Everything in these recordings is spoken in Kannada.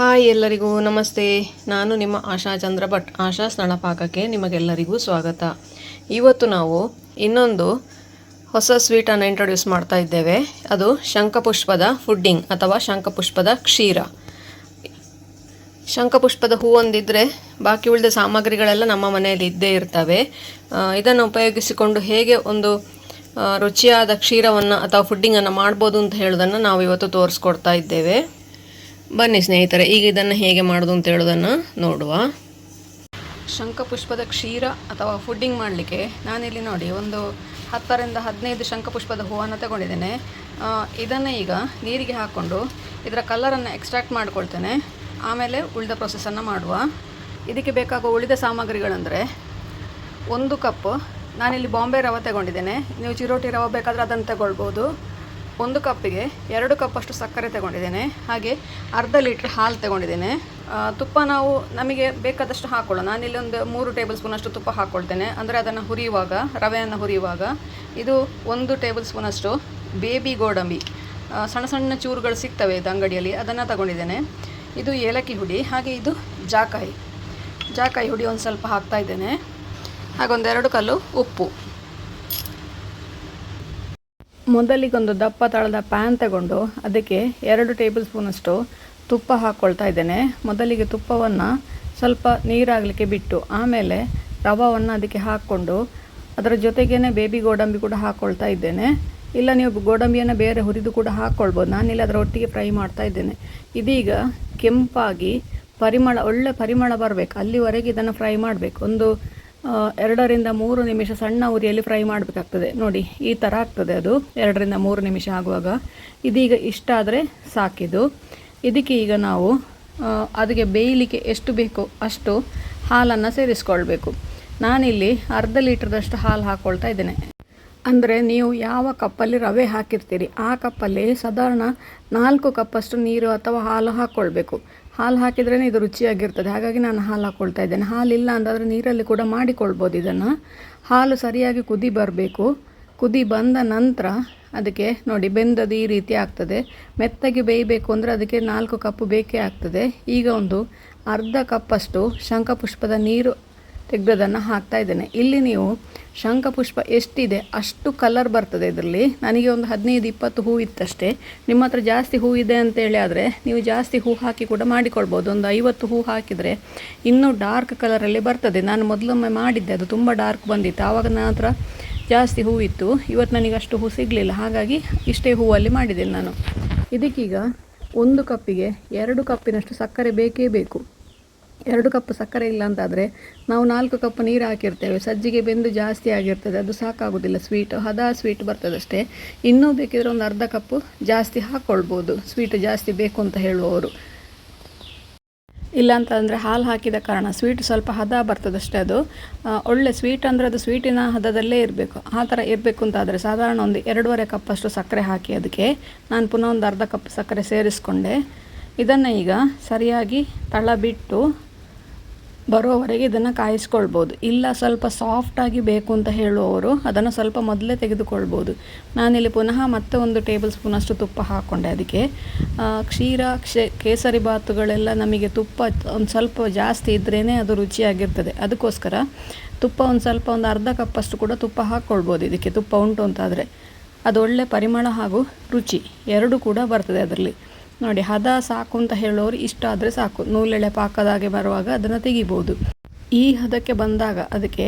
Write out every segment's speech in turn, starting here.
ಹಾಯ್ ಎಲ್ಲರಿಗೂ ನಮಸ್ತೆ. ನಾನು ನಿಮ್ಮ ಆಶಾ ಚಂದ್ರ ಭಟ್. ಆಶಾ ಸ್ಥಳಪಾಕಕ್ಕೆ ನಿಮಗೆಲ್ಲರಿಗೂ ಸ್ವಾಗತ. ಇವತ್ತು ನಾವು ಇನ್ನೊಂದು ಹೊಸ ಸ್ವೀಟನ್ನು ಇಂಟ್ರೊಡ್ಯೂಸ್ ಮಾಡ್ತಾ ಇದ್ದೇವೆ. ಅದು ಶಂಖಪುಷ್ಪದ ಫುಡ್ಡಿಂಗ್ ಅಥವಾ ಶಂಖಪುಷ್ಪದ ಕ್ಷೀರ. ಶಂಖಪುಷ್ಪದ ಹೂವೊಂದಿದ್ದರೆ ಬಾಕಿ ಉಳಿದ ಸಾಮಗ್ರಿಗಳೆಲ್ಲ ನಮ್ಮ ಮನೆಯಲ್ಲಿ ಇದ್ದೇ ಇರ್ತವೆ. ಇದನ್ನು ಉಪಯೋಗಿಸಿಕೊಂಡು ಹೇಗೆ ಒಂದು ರುಚಿಯಾದ ಕ್ಷೀರವನ್ನು ಅಥವಾ ಫುಡ್ಡಿಂಗನ್ನು ಮಾಡ್ಬೋದು ಅಂತ ಹೇಳೋದನ್ನು ನಾವು ಇವತ್ತು ತೋರಿಸ್ಕೊಡ್ತಾ ಇದ್ದೇವೆ. ಬನ್ನಿ ಸ್ನೇಹಿತರೆ, ಈಗ ಇದನ್ನು ಹೇಗೆ ಮಾಡೋದು ಅಂತ ಹೇಳೋದನ್ನು ನೋಡುವ. ಶಂಖಪುಷ್ಪದ ಕ್ಷೀರ ಅಥವಾ ಫುಡ್ಡಿಂಗ್ ಮಾಡಲಿಕ್ಕೆ ನಾನಿಲ್ಲಿ ನೋಡಿ ಒಂದು 10 ರಿಂದ 15 ಶಂಖಪುಷ್ಪದ ಹೂವನ್ನು ತಗೊಂಡಿದ್ದೇನೆ. ಇದನ್ನು ಈಗ ನೀರಿಗೆ ಹಾಕ್ಕೊಂಡು ಇದರ ಕಲರನ್ನು ಎಕ್ಸ್ಟ್ರಾಕ್ಟ್ ಮಾಡ್ಕೊಳ್ತೇನೆ. ಆಮೇಲೆ ಉಳಿದ ಪ್ರೊಸೆಸನ್ನು ಮಾಡುವ. ಇದಕ್ಕೆ ಬೇಕಾಗುವ ಉಳಿದ ಸಾಮಗ್ರಿಗಳಂದರೆ 1 ಕಪ್ ನಾನಿಲ್ಲಿ ಬಾಂಬೆ ರವೆ ತಗೊಂಡಿದ್ದೇನೆ. ನೀವು ಚಿರೋಟಿ ರವೆ ಬೇಕಾದರೆ ಅದನ್ನು ತಗೊಳ್ಬೋದು. 1 ಕಪ್ಪಿಗೆ 2 ಕಪ್ಪಷ್ಟು ಸಕ್ಕರೆ ತಗೊಂಡಿದ್ದೇನೆ. ಹಾಗೆ ಅರ್ಧ ಲೀಟ್ರ್ ಹಾಲು ತಗೊಂಡಿದ್ದೇನೆ. ತುಪ್ಪ ನಾವು ನಮಗೆ ಬೇಕಾದಷ್ಟು ಹಾಕ್ಕೊಳ್ಳೋಣ. ನಾನಿಲ್ಲಿ ಒಂದು 3 ಟೇಬಲ್ ಸ್ಪೂನಷ್ಟು ತುಪ್ಪ ಹಾಕ್ಕೊಳ್ತೇನೆ. ಅಂದರೆ ಅದನ್ನು ಹುರಿಯುವಾಗ, ರವೆಯನ್ನು ಹುರಿಯುವಾಗ. ಇದು 1 ಟೇಬಲ್ ಸ್ಪೂನಷ್ಟು ಬೇಬಿ ಗೋಡಂಬಿ, ಸಣ್ಣ ಸಣ್ಣ ಚೂರುಗಳು ಸಿಗ್ತವೆ ಇದು ಅಂಗಡಿಯಲ್ಲಿ, ಅದನ್ನು ತಗೊಂಡಿದ್ದೇನೆ. ಇದು ಏಲಕ್ಕಿ ಹುಡಿ. ಹಾಗೆ ಇದು ಜಾಕಾಯಿ ಹುಡಿ ಒಂದು ಸ್ವಲ್ಪ ಹಾಕ್ತಾ ಇದ್ದೇನೆ. ಹಾಗೆ 2 ಕಲ್ಲು ಉಪ್ಪು. ಮೊದಲಿಗೊಂದು ದಪ್ಪ ತಳದ ಪ್ಯಾನ್ ತಗೊಂಡು ಅದಕ್ಕೆ 2 ಟೇಬಲ್ ಸ್ಪೂನಷ್ಟು ತುಪ್ಪ ಹಾಕ್ಕೊಳ್ತಾ ಇದ್ದೇನೆ. ಮೊದಲಿಗೆ ತುಪ್ಪವನ್ನು ಸ್ವಲ್ಪ ನೀರಾಗಲಿಕ್ಕೆ ಬಿಟ್ಟು ಆಮೇಲೆ ರವೆಯನ್ನು ಅದಕ್ಕೆ ಹಾಕ್ಕೊಂಡು ಅದರ ಜೊತೆಗೇ ಬೇಬಿ ಗೋಡಂಬಿ ಕೂಡ ಹಾಕ್ಕೊಳ್ತಾ ಇದ್ದೇನೆ. ಇಲ್ಲ ನೀವು ಗೋಡಂಬಿಯನ್ನು ಬೇರೆ ಹುರಿದು ಕೂಡ ಹಾಕ್ಕೊಳ್ಬೋದು. ನಾನಿಲ್ಲಿ ಅದರ ಒಟ್ಟಿಗೆ ಫ್ರೈ ಮಾಡ್ತಾ ಇದ್ದೇನೆ. ಇದೀಗ ಕೆಂಪಾಗಿ ಒಳ್ಳೆ ಪರಿಮಳ ಬರಬೇಕು, ಅಲ್ಲಿವರೆಗೆ ಇದನ್ನು ಫ್ರೈ ಮಾಡಬೇಕು. ಒಂದು 2 ರಿಂದ 3 ನಿಮಿಷ ಸಣ್ಣ ಉರಿಯಲ್ಲಿ ಫ್ರೈ ಮಾಡಬೇಕಾಗ್ತದೆ. ನೋಡಿ ಈ ಥರ ಆಗ್ತದೆ ಅದು 2 ರಿಂದ 3 ನಿಮಿಷ ಆಗುವಾಗ. ಇದೀಗ ಇಷ್ಟ ಆದರೆ ಸಾಕಿದು. ಇದಕ್ಕೆ ಈಗ ನಾವು ಅದಕ್ಕೆ ಬೇಯಲಿಕ್ಕೆ ಎಷ್ಟು ಬೇಕೋ ಅಷ್ಟು ಹಾಲನ್ನು ಸೇರಿಸ್ಕೊಳ್ಬೇಕು. ನಾನಿಲ್ಲಿ ಅರ್ಧ ಲೀಟ್ರದಷ್ಟು ಹಾಲು ಹಾಕ್ಕೊಳ್ತಾ ಇದ್ದೇನೆ. ಅಂದರೆ ನೀವು ಯಾವ ಕಪ್ಪಲ್ಲಿ ರವೆ ಹಾಕಿರ್ತೀರಿ ಆ ಕಪ್ಪಲ್ಲಿ ಸಾಧಾರಣ 4 ಕಪ್ಪಷ್ಟು ನೀರು ಅಥವಾ ಹಾಲು ಹಾಕ್ಕೊಳ್ಬೇಕು. ಹಾಲು ಹಾಕಿದ್ರೇ ಇದು ರುಚಿಯಾಗಿರ್ತದೆ. ಹಾಗಾಗಿ ನಾನು ಹಾಲು ಹಾಕ್ಕೊಳ್ತಾ ಇದ್ದೇನೆ. ಹಾಲಿಲ್ಲ ಅಂತಾದರೆ ನೀರಲ್ಲಿ ಕೂಡ ಮಾಡಿಕೊಳ್ಬೋದು ಇದನ್ನು. ಹಾಲು ಸರಿಯಾಗಿ ಕುದಿ ಬರಬೇಕು. ಕುದಿ ಬಂದ ನಂತರ ಅದಕ್ಕೆ ನೋಡಿ ಬೆಂದದ್ದು ಈ ರೀತಿ ಆಗ್ತದೆ. ಮೆತ್ತಗೆ ಬೇಯಬೇಕು ಅಂದರೆ ಅದಕ್ಕೆ 4 ಕಪ್ಪು ಬೇಕೇ ಆಗ್ತದೆ. ಈಗ ಒಂದು ಅರ್ಧ ಕಪ್ಪಷ್ಟು ಶಂಖಪುಷ್ಪದ ನೀರು ತೆಗೆದದನ್ನು ಹಾಕ್ತಾ ಇದ್ದೇನೆ. ಇಲ್ಲಿ ನೀವು ಶಂಖಪುಷ್ಪ ಎಷ್ಟಿದೆ ಅಷ್ಟು ಕಲರ್ ಬರ್ತದೆ ಇದರಲ್ಲಿ. ನನಗೆ ಒಂದು 15-20 ಹೂ ಇತ್ತಷ್ಟೇ. ನಿಮ್ಮ ಹತ್ರ ಜಾಸ್ತಿ ಹೂ ಇದೆ ಅಂತೇಳಿ ಆದರೆ ನೀವು ಜಾಸ್ತಿ ಹೂ ಹಾಕಿ ಕೂಡ ಮಾಡಿಕೊಳ್ಬೋದು. ಒಂದು 50 ಹೂ ಹಾಕಿದರೆ ಇನ್ನೂ ಡಾರ್ಕ್ ಕಲರಲ್ಲಿ ಬರ್ತದೆ. ನಾನು ಮೊದಲೊಮ್ಮೆ ಮಾಡಿದ್ದೆ, ಅದು ತುಂಬ ಡಾರ್ಕ್ ಬಂದಿತ್ತು. ಆವಾಗ ನನ್ನ ಹತ್ರ ಜಾಸ್ತಿ ಹೂ ಇತ್ತು. ಇವತ್ತು ನನಗೆ ಅಷ್ಟು ಹೂ ಸಿಗಲಿಲ್ಲ, ಹಾಗಾಗಿ ಇಷ್ಟೇ ಹೂವಲ್ಲಿ ಮಾಡಿದ್ದೇನೆ ನಾನು. ಇದಕ್ಕೀಗ 1 ಕಪ್ಪಿಗೆ 2 ಕಪ್ಪಿನಷ್ಟು ಸಕ್ಕರೆ ಬೇಕೇ ಬೇಕು. 2 ಕಪ್ ಸಕ್ಕರೆ ಇಲ್ಲ ಅಂತಾದರೆ ನಾವು 4 ಕಪ್ ನೀರು ಹಾಕಿರ್ತೇವೆ. ಸಜ್ಜಿಗೆ ಬೆಂದು ಜಾಸ್ತಿ ಆಗಿರ್ತದೆ, ಅದು ಸಾಕಾಗೋದಿಲ್ಲ. ಹದ ಸ್ವೀಟ್ ಬರ್ತದಷ್ಟೇ. ಇನ್ನೂ ಬೇಕಿದ್ರೆ ಒಂದು ಅರ್ಧ ಕಪ್ಪು ಜಾಸ್ತಿ ಹಾಕ್ಕೊಳ್ಬೋದು, ಸ್ವೀಟ್ ಜಾಸ್ತಿ ಬೇಕು ಅಂತ ಹೇಳುವವರು. ಇಲ್ಲಾಂತಂದರೆ ಹಾಲು ಹಾಕಿದ ಕಾರಣ ಸ್ವೀಟ್ ಸ್ವಲ್ಪ ಹದ ಬರ್ತದಷ್ಟೇ. ಅದು ಒಳ್ಳೆ ಸ್ವೀಟ್ ಅಂದರೆ ಅದು ಸ್ವೀಟಿನ ಹದದಲ್ಲೇ ಇರಬೇಕು. ಆ ಥರ ಇರಬೇಕು ಅಂತಾದರೆ ಸಾಧಾರಣ ಒಂದು 2.5 ಕಪ್ಪಷ್ಟು ಸಕ್ಕರೆ ಹಾಕಿ ಅದಕ್ಕೆ ನಾನು ಪುನಃ ಒಂದು ಅರ್ಧ ಕಪ್ ಸಕ್ಕರೆ ಸೇರಿಸ್ಕೊಂಡೆ. ಇದನ್ನು ಈಗ ಸರಿಯಾಗಿ ತಳ ಬಿಟ್ಟು ಬರೋವರೆಗೆ ಇದನ್ನು ಕಾಯಿಸ್ಕೊಳ್ಬೋದು. ಇಲ್ಲ ಸ್ವಲ್ಪ ಸಾಫ್ಟಾಗಿ ಬೇಕು ಅಂತ ಹೇಳುವವರು ಅದನ್ನು ಸ್ವಲ್ಪ ಮೊದಲೇ ತೆಗೆದುಕೊಳ್ಬೋದು. ನಾನಿಲ್ಲಿ ಪುನಃ ಮತ್ತೆ 1 ಟೇಬಲ್ ಸ್ಪೂನಷ್ಟು ತುಪ್ಪ ಹಾಕ್ಕೊಂಡೆ ಅದಕ್ಕೆ. ಕೇಸರಿ ಬಾತುಗಳೆಲ್ಲ ನಮಗೆ ತುಪ್ಪ ಒಂದು ಸ್ವಲ್ಪ ಜಾಸ್ತಿ ಇದ್ರೇ ಅದು ರುಚಿಯಾಗಿರ್ತದೆ. ಅದಕ್ಕೋಸ್ಕರ ತುಪ್ಪ ಒಂದು ಅರ್ಧ ಕಪ್ಪಷ್ಟು ಕೂಡ ತುಪ್ಪ ಹಾಕ್ಕೊಳ್ಬೋದು ಇದಕ್ಕೆ. ತುಪ್ಪ ಉಂಟು ಅಂತಾದರೆ ಅದು ಒಳ್ಳೆ ಪರಿಮಳ ಹಾಗೂ ರುಚಿ 2 ಕೂಡ ಬರ್ತದೆ ಅದರಲ್ಲಿ. ನೋಡಿ ಹದ ಸಾಕು ಅಂತ ಹೇಳೋರು ಇಷ್ಟ ಆದರೆ ಸಾಕು. ನೂಲೆಳೆ ಪಾಕದಾಗೆ ಬರುವಾಗ ಅದನ್ನು ತೆಗಿಬೋದು. ಈ ಹದಕ್ಕೆ ಬಂದಾಗ ಅದಕ್ಕೆ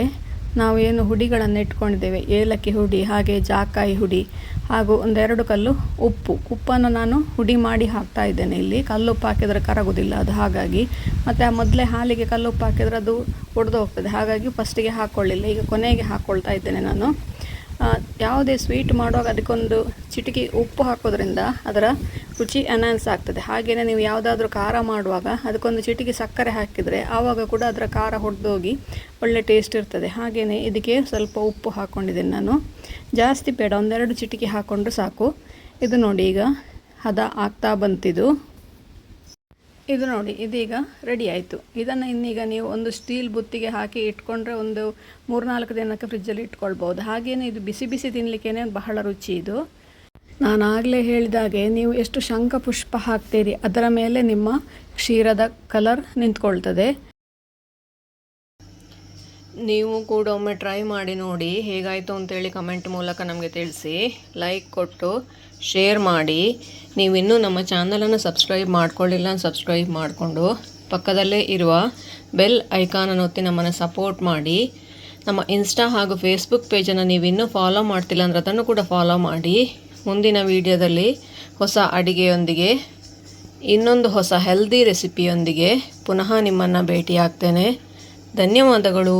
ನಾವು ಏನು ಹುಡಿಗಳನ್ನು ಇಟ್ಕೊಂಡಿದ್ದೇವೆ, ಏಲಕ್ಕಿ ಹುಡಿ ಹಾಗೆ ಜಾಕಾಯಿ ಹುಡಿ ಹಾಗೂ 1-2 ಕಲ್ಲು ಉಪ್ಪನ್ನು ನಾನು ಹುಡಿ ಮಾಡಿ ಹಾಕ್ತಾ ಇದ್ದೇನೆ. ಇಲ್ಲಿ ಕಲ್ಲುಪ್ಪು ಹಾಕಿದರೆ ಕರಗೋದಿಲ್ಲ ಅದು, ಹಾಗಾಗಿ. ಮತ್ತು ಮೊದಲೇ ಹಾಲಿಗೆ ಕಲ್ಲುಪ್ಪು ಹಾಕಿದರೆ ಅದು ಒಡೆದು ಹೋಗ್ತದೆ, ಹಾಗಾಗಿ ಫಸ್ಟಿಗೆ ಹಾಕ್ಕೊಳ್ಳಿಲ್ಲ. ಈಗ ಕೊನೆಗೆ ಹಾಕ್ಕೊಳ್ತಾ ಇದ್ದೇನೆ ನಾನು. ಯಾವುದೇ ಸ್ವೀಟ್ ಮಾಡುವಾಗ ಅದಕ್ಕೊಂದು ಚಿಟಿಕೆ ಉಪ್ಪು ಹಾಕೋದ್ರಿಂದ ಅದರ ರುಚಿ ಎನ್ಹಾನ್ಸ್ ಆಗ್ತದೆ. ಹಾಗೆಯೇ ನೀವು ಯಾವುದಾದ್ರೂ ಖಾರ ಮಾಡುವಾಗ ಅದಕ್ಕೊಂದು ಚಿಟಿಕೆ ಸಕ್ಕರೆ ಹಾಕಿದರೆ ಆವಾಗ ಕೂಡ ಅದರ ಖಾರ ಹೊಡೆದೋಗಿ ಒಳ್ಳೆ ಟೇಸ್ಟ್ ಇರ್ತದೆ. ಹಾಗೆಯೇ ಇದಕ್ಕೆ ಸ್ವಲ್ಪ ಉಪ್ಪು ಹಾಕ್ಕೊಂಡಿದ್ದೇನೆ ನಾನು, ಜಾಸ್ತಿ ಬೇಡ, 1-2 ಚಿಟಿಕೆ ಹಾಕ್ಕೊಂಡ್ರೆ ಸಾಕು. ಇದು ನೋಡಿ ಈಗ ಹದ ಆಗ್ತಾ ಬಂತಿದ್ದು. ಇದು ನೋಡಿ ಇದೀಗ ರೆಡಿ ಆಯಿತು. ಇದನ್ನು ಇನ್ನೀಗ ನೀವು ಒಂದು ಸ್ಟೀಲ್ ಬುತ್ತಿಗೆ ಹಾಕಿ ಇಟ್ಕೊಂಡ್ರೆ ಒಂದು 3-4 ದಿನಕ್ಕೆ ಫ್ರಿಜ್ಜಲ್ಲಿ ಇಟ್ಕೊಳ್ಬೋದು. ಹಾಗೆಯೇ ಇದು ಬಿಸಿ ಬಿಸಿ ತಿನ್ನಲಿಕ್ಕೇ ಬಹಳ ರುಚಿ ಇದು. ನಾನಾಗಲೇ ಹೇಳಿದಾಗೆ ನೀವು ಎಷ್ಟು ಶಂಖಪುಷ್ಪ ಹಾಕ್ತೀರಿ ಅದರ ಮೇಲೆ ನಿಮ್ಮ ಕ್ಷೀರದ ಕಲರ್ ನಿಂತ್ಕೊಳ್ತದೆ. ನೀವು ಕೂಡ ಒಮ್ಮೆ ಟ್ರೈ ಮಾಡಿ ನೋಡಿ, ಹೇಗಾಯಿತು ಅಂತೇಳಿ ಕಮೆಂಟ್ ಮೂಲಕ ನಮಗೆ ತಿಳಿಸಿ. ಲೈಕ್ ಕೊಟ್ಟು ಶೇರ್ ಮಾಡಿ. ನೀವಿನ್ನೂ ನಮ್ಮ ಚಾನಲನ್ನು ಸಬ್ಸ್ಕ್ರೈಬ್ ಮಾಡ್ಕೊಳ್ಳಿಲ್ಲ, ಸಬ್ಸ್ಕ್ರೈಬ್ ಮಾಡಿಕೊಂಡು ಪಕ್ಕದಲ್ಲೇ ಇರುವ ಬೆಲ್ ಐಕಾನನ್ನು ಒತ್ತಿ ನಮ್ಮನ್ನು ಸಪೋರ್ಟ್ ಮಾಡಿ. ನಮ್ಮ ಇನ್ಸ್ಟಾ ಹಾಗೂ ಫೇಸ್ಬುಕ್ ಪೇಜನ್ನು ನೀವಿನ್ನೂ ಫಾಲೋ ಮಾಡ್ತಿಲ್ಲ ಅಂದರೆ ಅದನ್ನು ಕೂಡ ಫಾಲೋ ಮಾಡಿ. ಮುಂದಿನ ವಿಡಿಯೋದಲ್ಲಿ ಹೊಸ ಅಡಿಗೆಯೊಂದಿಗೆ, ಇನ್ನೊಂದು ಹೊಸ ಹೆಲ್ದಿ ರೆಸಿಪಿಯೊಂದಿಗೆ ಪುನಃ ನಿಮ್ಮನ್ನು ಭೇಟಿಯಾಗ್ತೇನೆ. ಧನ್ಯವಾದಗಳು.